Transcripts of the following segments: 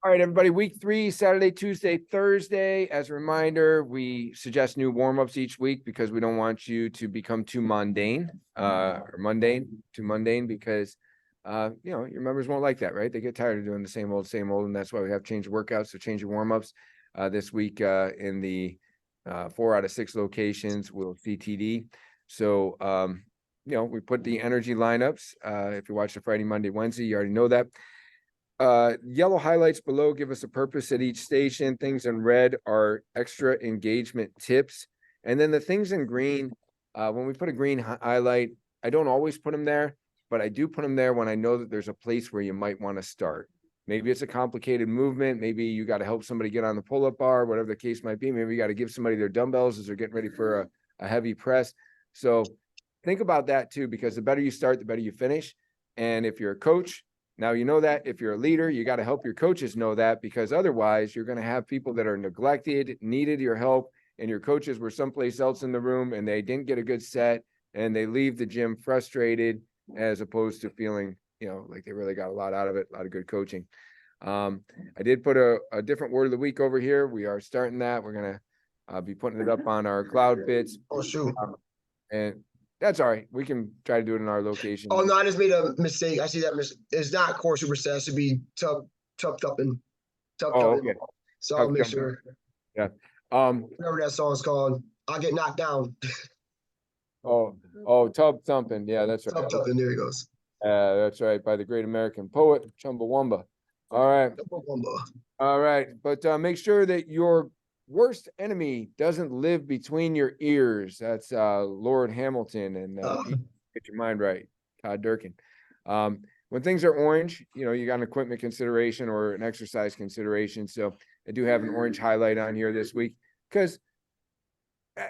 All right, everybody, week 3, Saturday, Tuesday, Thursday. As a reminder, we suggest new warm-ups each week because we don't want you to become too mundane, because, your members won't like that, right? They get tired of doing the same old, and that's why we have change workouts, so change your warm-ups. This week in the 4 out of 6 locations will CTD. So, we put the energy lineups. If you watch the Friday, Monday, Wednesday, you already know that. Yellow highlights below give us a purpose at each station. Things in red are extra engagement tips. And then the things in green, when we put a green highlight, I don't always put them there, but I do put them there when I know that there's a place where you might want to start. Maybe it's a complicated movement. Maybe you got to help somebody get on the pull-up bar, whatever the case might be. Maybe you got to give somebody their dumbbells as they're getting ready for a heavy press. So think about that too, because the better you start, the better you finish. And if you're a coach, now you know that. If you're a leader, you got to help your coaches know that, because otherwise you're going to have people that are neglected, needed your help, and your coaches were someplace else in the room and they didn't get a good set and they leave the gym frustrated as opposed to feeling, like they really got a lot out of it, a lot of good coaching. I did put a different word of the week over here. We are starting that. We're going to be putting it up on our cloud bits. Oh, shoot. And that's all right. We can try to do it in our location. Oh, no, I just made a mistake. I see that it's not core superstar. It should be tub tupping. Okay. So I'll make sure. Yeah. Whatever that song's called. I'll get knocked down. Tub thumping. Yeah, that's right. Tub tupping. There he goes. That's right. By the great American poet, Chumbawamba. All right. All right. But make sure that your worst enemy doesn't live between your ears. That's Lord Hamilton, and get your mind right. Todd Durkin. When things are orange, you got an equipment consideration or an exercise consideration. So I do have an orange highlight on here this week because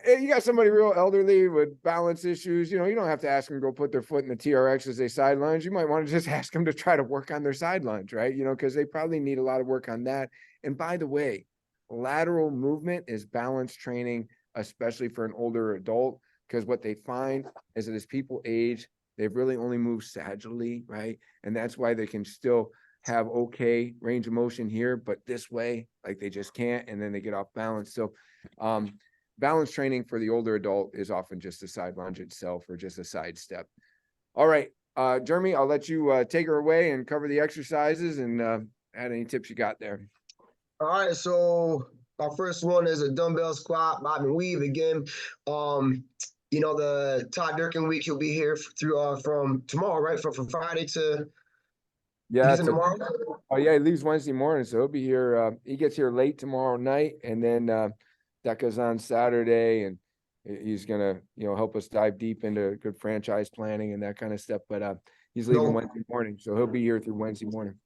you got somebody real elderly with balance issues. You don't have to ask them to go put their foot in the TRX as they side lunge. You might want to just ask them to try to work on their side lunge, right? Because they probably need a lot of work on that. And by the way, lateral movement is balance training, especially for an older adult, because what they find is that as people age, they've really only moved sagittally, right? And that's why they can still have okay range of motion here, but this way, like they just can't, and then they get off balance. So balance training for the older adult is often just a side lunge itself or just a side step. All right, Jeremy, I'll let you take her away and cover the exercises and add any tips you got there. All right, so our first one is a dumbbell squat, bob and weave again. The Todd Durkin week, he'll be here through from tomorrow, right? From Friday to tomorrow. Oh yeah, he leaves Wednesday morning, so he'll be here. He gets here late tomorrow night, and then Decca's on Saturday, and he's gonna help us dive deep into good franchise planning and that kind of stuff. But he's leaving Wednesday morning, so he'll be here through Wednesday morning.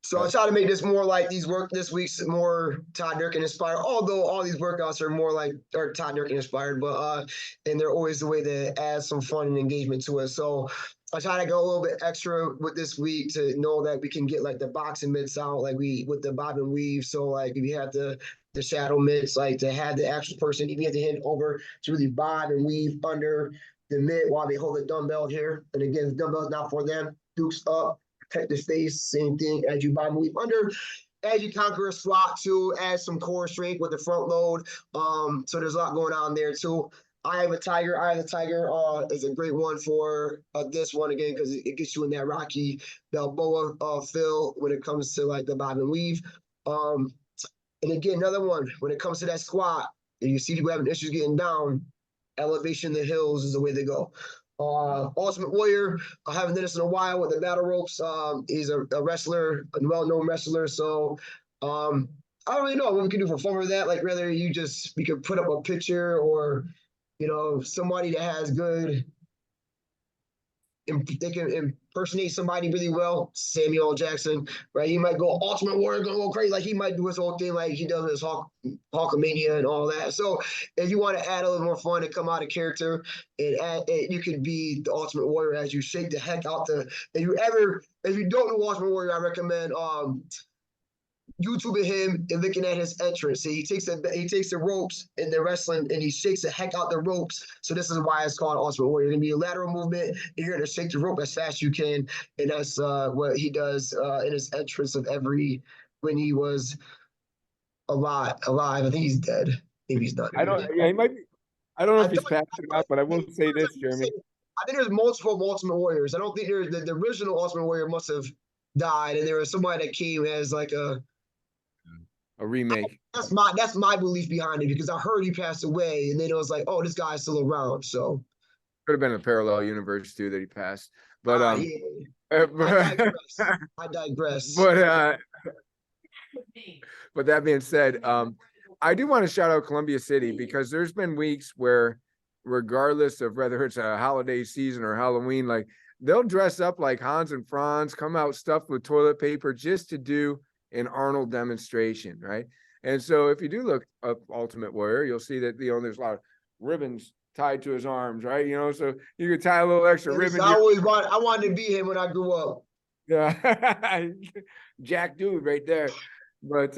So I try to make this more like these this week's more Todd Durkin inspired, although all these workouts are Todd Durkin inspired, but and they're always the way to add some fun and engagement to it. So I try to go a little bit extra with this week to know that we can get like the boxing mitts out, like with the bob and weave. So like if you have the shadow mitts, like to have the actual person, even have to hand over to really bob and weave under the mitt while they hold the dumbbell here. And again, the dumbbell's not for them. Dukes up. Protect the face, same thing as you bob and weave under. As you conquer a squat too, add some core strength with the front load. So there's a lot going on there too. Eye of the Tiger is a great one for this one again because it gets you in that Rocky Balboa feel when it comes to like the bob and weave. And again, another one when it comes to that squat, and you see people having issues getting down, elevation in the hills is the way to go. Ultimate Warrior, I haven't done this in a while with the battle ropes. He's a wrestler, a well-known wrestler. So I don't really know what we can do for fun with that. Like whether we could put up a picture or, somebody that has good, they can impersonate somebody really well. Samuel L. Jackson, right? He might go Ultimate Warrior, gonna go crazy. Like he might do his whole thing, like he does his Hulkamania and all that. So if you want to add a little more fun and come out of character, you could be the Ultimate Warrior as you shake the heck out if you don't know Ultimate Warrior, I recommend YouTubing him and looking at his entrance. So he takes the ropes in the wrestling and he shakes the heck out the ropes. So this is why it's called Ultimate Warrior. It's gonna be a lateral movement. You're gonna shake the rope as fast as you can, and that's what he does in his entrance of every when he was alive. I think he's dead. Maybe he's not I don't, dead. yeah, he might be, I don't know I if he's thought, passed I or thought not, but I will say there's this, a Jeremy. recent- I think there's multiple Ultimate Warriors. I don't think there's the original Ultimate Warrior must have died, and there was somebody that came as like A remake. that's my belief behind it because I heard he passed away, and then it was like, oh, this guy's still around. So Could have been a parallel universe too that he passed. But yeah, I but, digress. I digress. but but that being said, I do want to shout out Columbia City because there's been weeks where, regardless of whether it's a holiday season or Halloween, like they'll dress up like Hans and Franz, come out stuffed with toilet paper just to do an Arnold demonstration, right? And so if you do look up Ultimate Warrior, you'll see that there's a lot of ribbons tied to his arms, right? So you could tie a little extra And listen, ribbon. I wanted to be him when I grew up. Yeah, Jack dude right there. But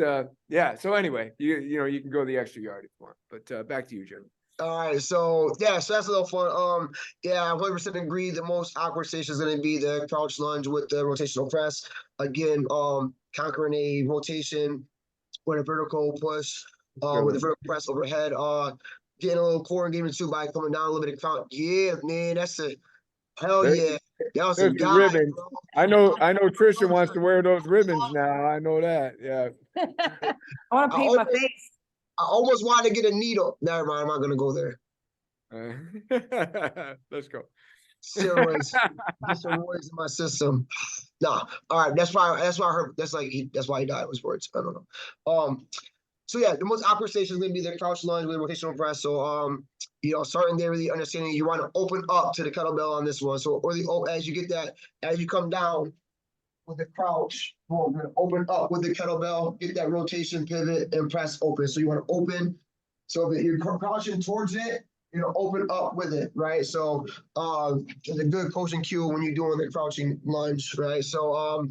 yeah, so anyway, you can go the extra yard if you want. But back to you, Jim. All right, so yeah, so that's a little fun. Yeah, I 100% agree. The most awkward station is going to be the crouch lunge with the rotational press. Again, conquering a rotation with a vertical push, with a vertical press overhead. Getting a little core engagement too by coming down a little bit of count. Yeah, man, that's a hell There's, yeah. That was a there's the guy, ribbons. bro. I know Trisha wants to wear those ribbons now. I know that. Yeah. I want I to paint my almost, face. I almost wanted to get a needle. Never mind, I'm not gonna go there. Let's go. Steroids, get steroids in my system. Nah, all right. That's why I heard. That's why he died. Was words. I don't know. So yeah, the most awkward station is going to be the crouch lunge with rotational press. So starting there, really understanding you want to open up to the kettlebell on this one. So as you get that, as you come down with the crouch, boom, you're going to open up with the kettlebell, get that rotation, pivot, and press open. So you want to open. So that you're crouching towards it, open up with it, right? So it's a good coaching cue when you're doing the crouching lunge, right? So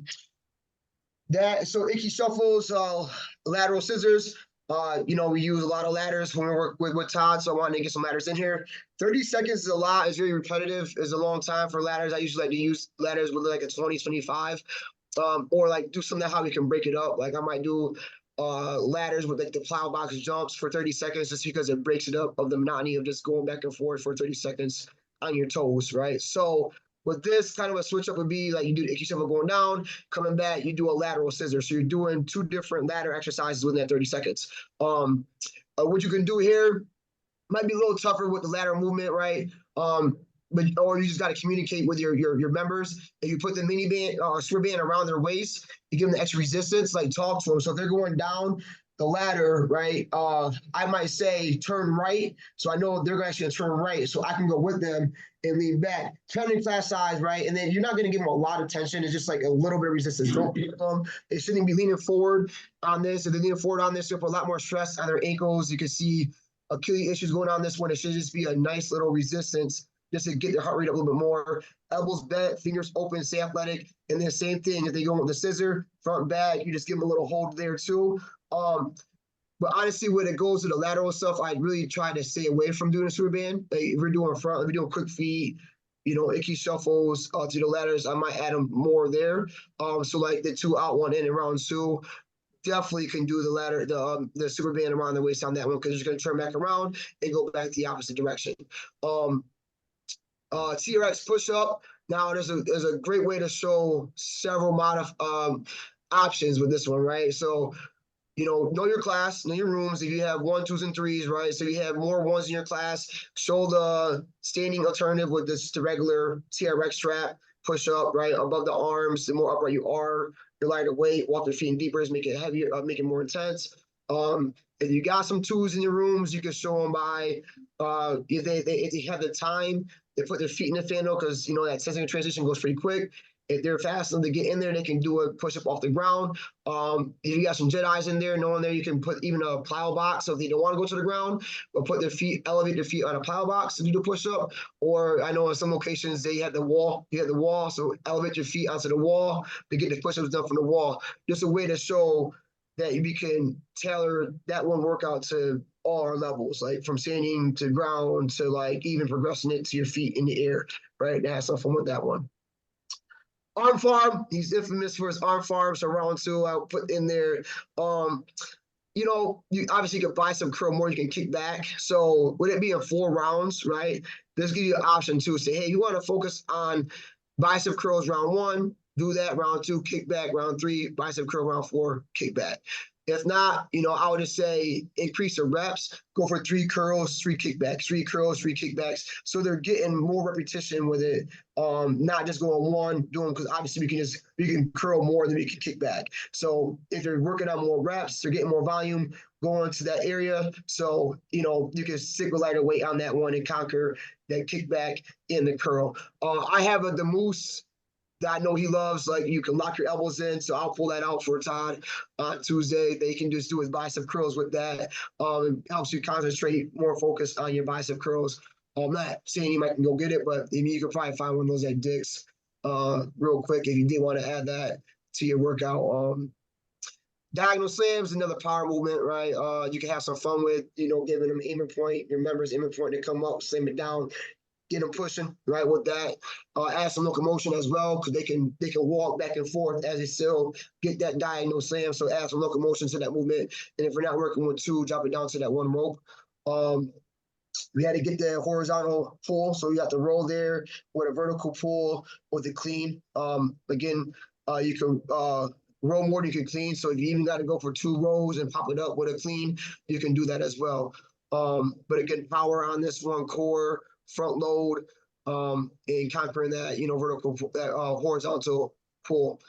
so Icky shuffles, lateral scissors. We use a lot of ladders when we work with Todd, so I wanted to get some ladders in here. 30 seconds is a lot. It's very repetitive. It's a long time for ladders. I usually like to use ladders with like a 20, 25, or like do something how we can break it up. Like I might do ladders with like the plow box jumps for 30 seconds just because it breaks it up of the monotony of just going back and forth for 30 seconds on your toes, right? So with this, kind of a switch up would be like you do the icky shuffle going down, coming back, you do a lateral scissor. So you're doing two different ladder exercises within that 30 seconds. What you can do here might be a little tougher with the lateral movement, right? Or you just got to communicate with your members. If you put the mini band or swim band around their waist, you give them the extra resistance, like talk to them. So if they're going down the ladder, right? I might say turn right, so I know they're actually gonna turn right, so I can go with them and lean back. Depending class size, right? And then you're not gonna give them a lot of tension. It's just like a little bit of resistance. Don't beat them. They shouldn't be leaning forward on this. If they're leaning forward on this, you'll put a lot more stress on their ankles. You can see Achilles issues going on this one. It should just be a nice little resistance just to get their heart rate up a little bit more. Elbows bent, fingers open, stay athletic. And then same thing, if they go with the scissor, front back, you just give them a little hold there too. But honestly, when it goes to the lateral stuff, I really try to stay away from doing a super band. Like if we're doing front, if we're doing quick feet, icky shuffles to the ladders, I might add them more there. So like the 2 out, 1 in and round 2, definitely can do the ladder, the super band around the waist on that one because you're going to turn back around and go back the opposite direction. TRX push up. Now there's a great way to show several options with this one, right? So know your class, know your rooms. If you have 1, 2s, and 3s, right? So you have more 1s in your class. Show the standing alternative with the regular TRX strap, push up, right? Above the arms, the more upright you are, the lighter weight, walk your feet in deeper, make it heavier, make it more intense. If you got some 2s in your rooms, you can show them by, if they have the time, they put their feet in the fandle because, that sensing transition goes pretty quick. If they're fast enough to get in there, they can do a push up off the ground. If you got some Jedis in there, knowing there you can put even a plow box. So if they don't want to go to the ground, but elevate their feet on a plow box to do the push up. Or I know in some locations they have the wall. You have the wall, so elevate your feet onto the wall to get the push ups done from the wall. Just a way to show that we can tailor that one workout to all our levels, like from standing to ground to like even progressing it to your feet in the air, right? To have some fun with that one. Arm farm. He's infamous for his arm farm. So round two, I'll put in there. Um, you obviously can buy some curl more, you can kick back. So would it be in 4 rounds, right? This gives you an option to say, hey, you want to focus on bicep curls round one, do that round two, kick back, round three, bicep curl round four, kick back. If not, I would just say increase the reps, go for 3 curls, 3 kickbacks, 3 curls, 3 kickbacks. So they're getting more repetition with it. Not just going one, doing because obviously we can curl more than we can kick back. So if they're working on more reps, they're getting more volume going to that area. So, you can stick with lighter weight on that one and conquer that kickback in the curl. I have the moose that I know he loves. Like you can lock your elbows in, so I'll pull that out for Todd on Tuesday. They can just do his bicep curls with that. It helps you concentrate, more focus on your bicep curls. I'm not saying you might go get it, but I mean you could probably find one of those at Dick's real quick if you did want to add that to your workout. Diagonal slams, another power movement, right? You can have some fun with, giving them aiming point, your members aiming point to come up, slam it down, get them pushing, right, with that. Add some locomotion as well, because they can walk back and forth as they still get that diagonal slam. So add some locomotion to that movement. And if we're not working with two, drop it down to that one rope. We had to get the horizontal pull, so you have to roll there with a vertical pull with a clean. Again, you can roll more than you can clean. So if you even got to go for 2 rows and pop it up with a clean, you can do that as well. But again, power on this one, core, front load, and conquering that, vertical, that horizontal pull.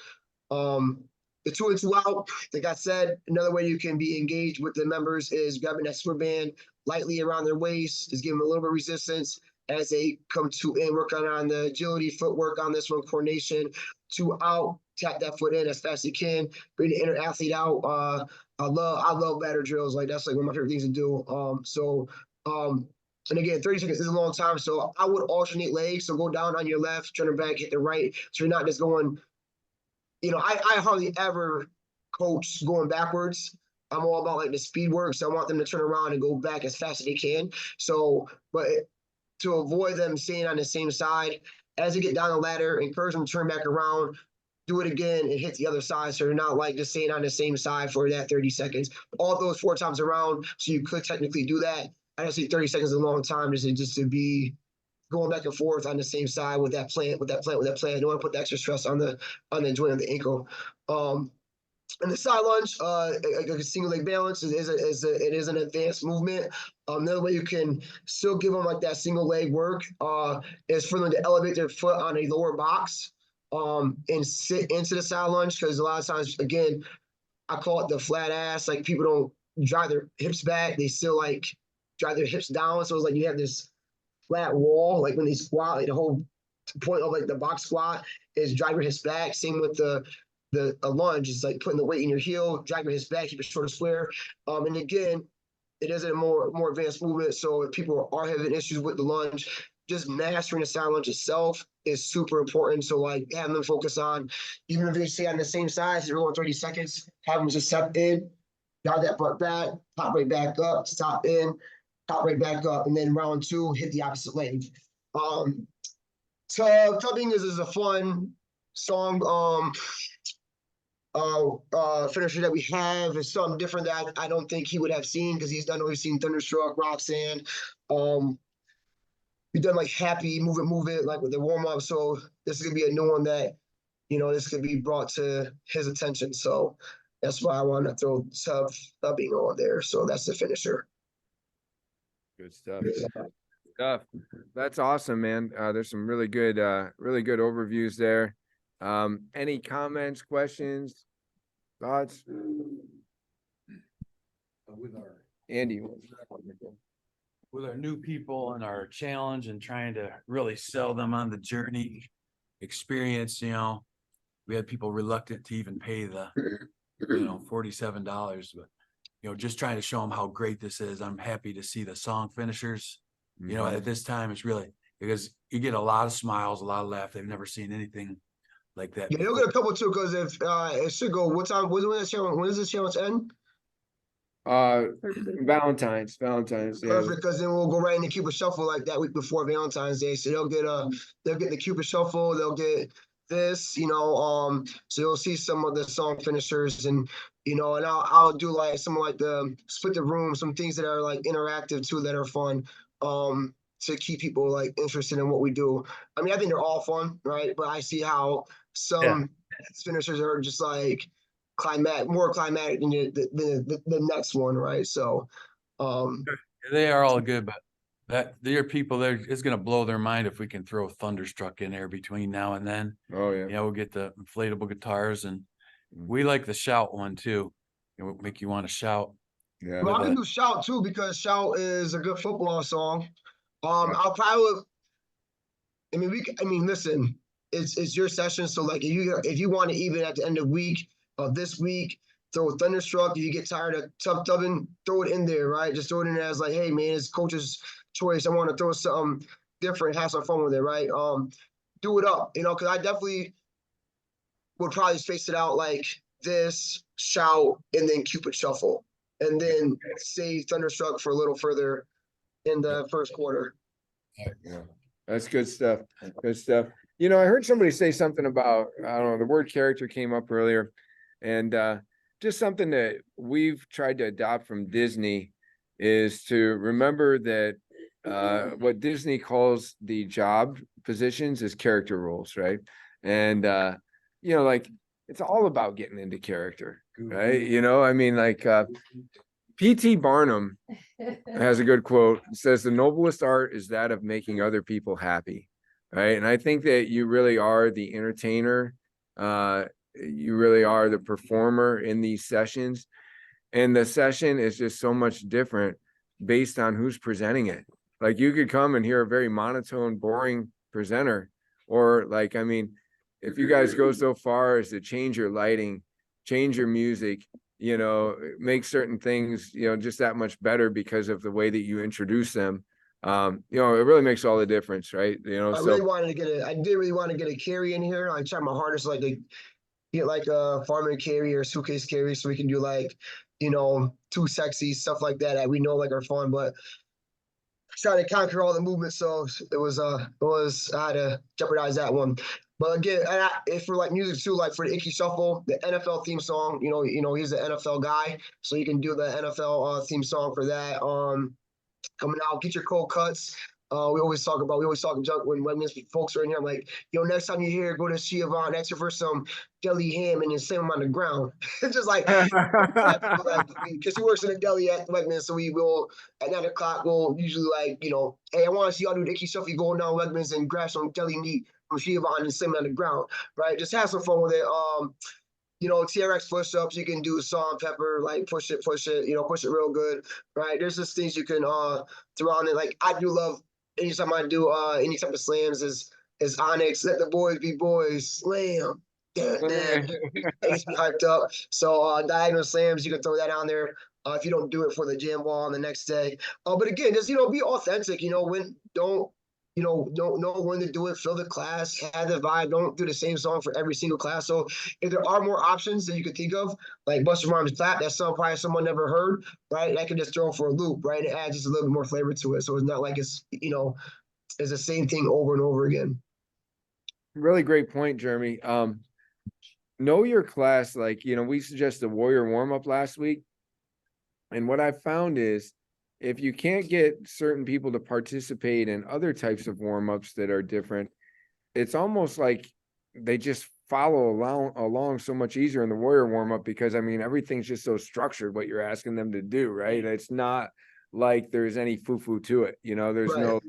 The 2 and 2 out, like I said, another way you can be engaged with the members is grabbing that swim band lightly around their waist, just give them a little bit of resistance as they come to and work on the agility, footwork on this one, coordination. 2 out, tap that foot in as fast as you can, bring the inner athlete out. I love batter drills. Like that's like one of my favorite things to do. And again, 30 seconds is a long time, so I would alternate legs. So go down on your left, turn it back, hit the right. So you're not just going, I hardly ever coach going backwards. I'm all about like the speed work, so I want them to turn around and go back as fast as they can. So, but to avoid them staying on the same side, as they get down the ladder, encourage them to turn back around, do it again, and hit the other side. So they're not like just staying on the same side for that 30 seconds. All those 4 times around, so you could technically do that. I don't see 30 seconds is a long time just to be going back and forth on the same side with that plant, with that plant, with that plant. I don't want to put the extra stress on the joint of the ankle. And the side lunge, a single leg balance it is an advanced movement. Another way you can still give them like that single leg work is for them to elevate their foot on a lower box and sit into the side lunge, because a lot of times, again, I call it the flat ass. Like people don't drive their hips back; they still like drive their hips down. So it's like you have this flat wall, like when they squat, like the whole point of like the box squat is drive your hips back. Same with a lunge, is like putting the weight in your heel, drive your hips back, keep it short and square. And again, it is a more advanced movement. So if people are having issues with the lunge, just mastering the side lunge itself is super important. So like having them focus on, even if they stay on the same size, they're going 30 seconds, have them just step in, drive that butt back, pop right back up, stop in, pop right back up, and then round 2, hit the opposite leg. Tubbing is a fun song finisher that we have. Is something different that I don't think he would have seen, because he's done, we've seen Thunderstruck, Roxanne. We've done like Happy, Move It, like with the warm up. So this is gonna be a new one that, this could be brought to his attention. So that's why I want to throw tubbing on there. So that's the finisher. Good stuff. Stuff. That's awesome, man. There's some really good overviews there. Any comments, questions, thoughts? With our Andy. with our new people and our challenge and trying to really sell them on the journey experience, we had people reluctant to even pay the $47, but just trying to show them how great this is. I'm happy to see the song finishers. At this time, it's really because you get a lot of smiles, a lot of laugh. They've never seen anything like that. Yeah, you'll get a couple too, because if it should go. What time? When does this challenge end? Valentine's. Yeah. Perfect, because then we'll go right into Cupid Shuffle like that week before Valentine's Day. So they'll get the Cupid Shuffle. They'll get this, so you'll see some of the song finishers and, and I'll do like some like the split the room, some things that are like interactive too that are fun, to keep people like interested in what we do. I mean, I think they're all fun, right? But I see how Yeah. some finishers are just like more climatic than the next one, right? So, um, They are all good, but there are people there, it's gonna blow their mind if we can throw Thunderstruck in there between now and then. Oh, yeah. Yeah, we'll get the inflatable guitars and Mm. we like the shout one too. It will make you want to shout. Yeah. well, I With can a- do Shout too because Shout is a good football song. Yeah. I'll probably. I mean, listen, it's your session. So like, if you want to even at the end of week of this week, throw Thunderstruck. If you get tired of Tub Tubbing, throw it in there, right? Just throw it in there as like, hey man, it's coach's choice. I want to throw something different, have some fun with it, right? Do it up, because I definitely would probably space it out like this, Shout, and then Cupid Shuffle, and then save Thunderstruck for a little further in the first quarter. Yeah, that's good stuff. Good stuff. You know, I heard somebody say something about, I don't know, the word character came up earlier. And just something that we've tried to adopt from Disney is to remember that what Disney calls the job positions is character roles, right? And like it's all about getting into character, right? I mean, like P.T. Barnum has a good quote. It says, the noblest art is that of making other people happy. Right. And I think that you really are the entertainer. You really are the performer in these sessions. And the session is just so much different based on who's presenting it. Like you could come and hear a very monotone, boring presenter. Or like, I mean, if you guys go so far as to change your lighting, change your music, make certain things, just that much better because of the way that you introduce them. It really makes all the difference, right? I did really want to get a carry in here. I tried my hardest like to get like a farmer carry or suitcase carry so we can do like, too sexy stuff like that we know like are fun, but trying to conquer all the movements, so I had to jeopardize that one. But again, if for like music too, like for the Icky Shuffle, the NFL theme song, he's the NFL guy, so you can do the NFL theme song for that. Coming out, get your cold cuts. We always talk junk when Wegmans folks are in here. I'm like, next time you're here, go to Siobhan, ask her for some deli ham and then send them on the ground. It's just like, because he works in the deli at Wegmans, so we will at 9 o'clock. We'll usually like, hey, I want to see y'all do the icky stuff. You go down Wegmans and grab some deli meat from Siobhan and send them on the ground, right? Just have some fun with it. TRX push-ups, you can do salt and pepper, like push it, push it real good, right? There's just things you can throw on it. Like I do love anytime I do any type of slams is Onyx, let the boys be boys, slam. It gets me hyped up. So diagonal slams, you can throw that on there if you don't do it for the jam wall on the next day. But again, just be authentic. Don't know when to do it. Fill the class, have the vibe. Don't do the same song for every single class. So if there are more options that you could think of, like Busta Rhymes Clap, that's probably someone never heard, right? I can just throw for a loop, right? It adds just a little bit more flavor to it. So it's not like it's the same thing over and over again. Really great point, Jeremy. Know your class. Like, we suggested warrior warm-up last week. And what I found is if you can't get certain people to participate in other types of warm-ups that are different, it's almost like they just follow along so much easier in the warrior warm-up because I mean everything's just so structured what you're asking them to do, right? It's not like there's any foo-foo to it. There's Right. no,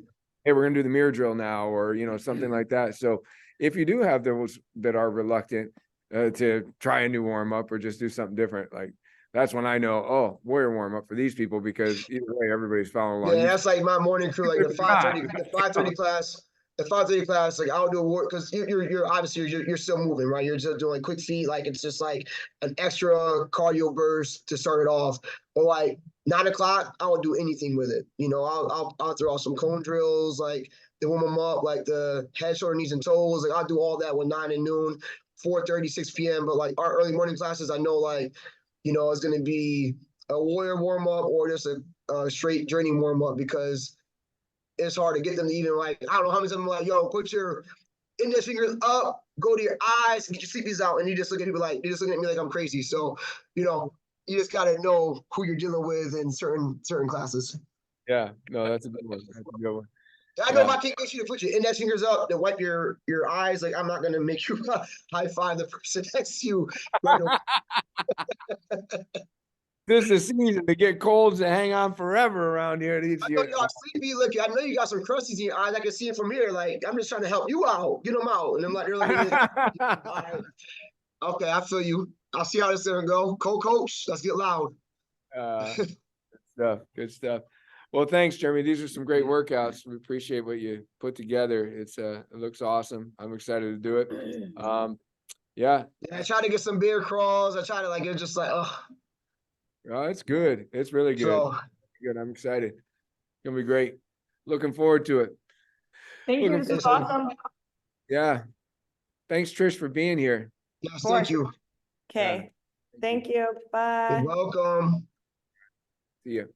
hey, we're gonna do the mirror drill now, or something like that. So if you do have those that are reluctant to try a new warm-up or just do something different, like that's when I know, oh, warrior warm-up for these people, because either way everybody's following along. Yeah, that's like my morning crew, like the 5:30 class. The 5:30 class, like I'll do a work because you're obviously you're still moving, right? You're just doing quick feet, like it's just like an extra cardio burst to start it off. Or like 9 o'clock, I won't do anything with it. I'll throw out some cone drills, like to warm them up, like the head, shoulder, knees, and toes. Like I'll do all that with 9 and noon, 4:30, 6 p.m. But like our early morning classes, I know like it's gonna be a warrior warm up or just a straight journey warm up because it's hard to get them to even like I don't know how many of them like yo put your index fingers up, go to your eyes, and get your sleepies out, and you just look at people like you're just looking at me like I'm crazy. So, you just gotta know who you're dealing with in certain classes. Yeah, no, that's a good one. That's a good one. I know if Yeah. I can't get you to put your index fingers up to wipe your eyes, like I'm not gonna make you high five the person next to you right away. This is the season to get colds that hang on forever around here. These I know years. y'all sleepy. Look, I know you got some crusties in your eyes. I can see it from here. Like I'm just trying to help you out, get them out, and I'm like, they're looking at me. All right. Okay, I feel you. I'll see how this is gonna go. Co-coach, let's get loud. Good stuff. Good stuff. Well, thanks, Jeremy. These are some great workouts. We appreciate what you put together. It looks awesome. I'm excited to do it. Yeah. Yeah, I try to get some beer crawls. I try to it's just like, oh. Oh, it's good. It's really good. So Good. I'm excited. It's gonna be great. Looking forward to it. Thank you. Looking This was forward- awesome. Yeah. Thanks, Trish, for being here. yes, thank you. Okay. Thank you. Bye. You're welcome. See you.